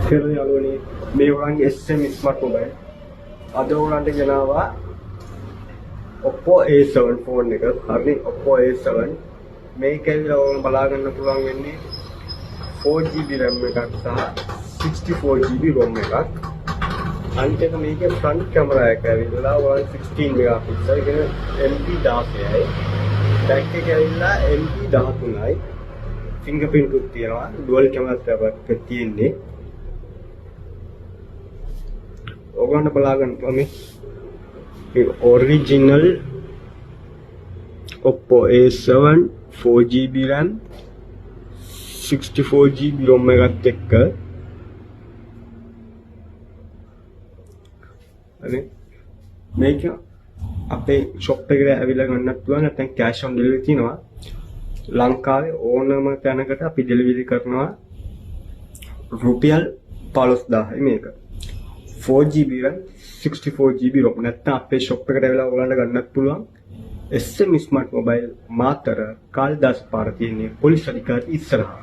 කියලා යාළුවනේ මේ ඔයගොල්ලන්ගේ SM smart mobile අද ඔයගොල්ලන්ට ගෙනාවා Oppo A7 ෆෝන් එක. හරි Oppo A7 මේක ඇවිල්ලා ඔයගොල්ලෝ බලා ගන්න පුළුවන් වෙන්නේ 4GB RAM එකක් සහ 64GB ROM එකක්. අනිත් එක මේකේ ෆ්‍රන්ට් කැමරා එක ඇවිල්ලා 16 මෙගාපික්සල් කියන MP 16යි. බැක් එක ඇවිල්ලා MP 13යි. fingerprint උත් තියෙනවා. dual camera setup එක තියෙන්නේ. ඔයගොල්ලෝ බලා ගන්න මේ original Oppo A7 4GB RAM 64GB ROM එකත් එක්ක හරි මේක අපේ shop එකට ඇවිල්ලා ගන්නත් පුළුවන් නැත්නම් cash on delivery තියෙනවා ලංකාවේ ඕනම තැනකට අපි delivery කරනවා රුපියල් 15000යි මේක 4GB RAM 64GB ROM නැත්නම් අපේ shop එකට ඇවිල්ලා ඔයගලන්ට ගන්නත් පුළුවන් SM smart mobile මාතර කාලිදාස පාර තියෙන්නේ පොලිස් අධිකාරිය ඉස්සරහා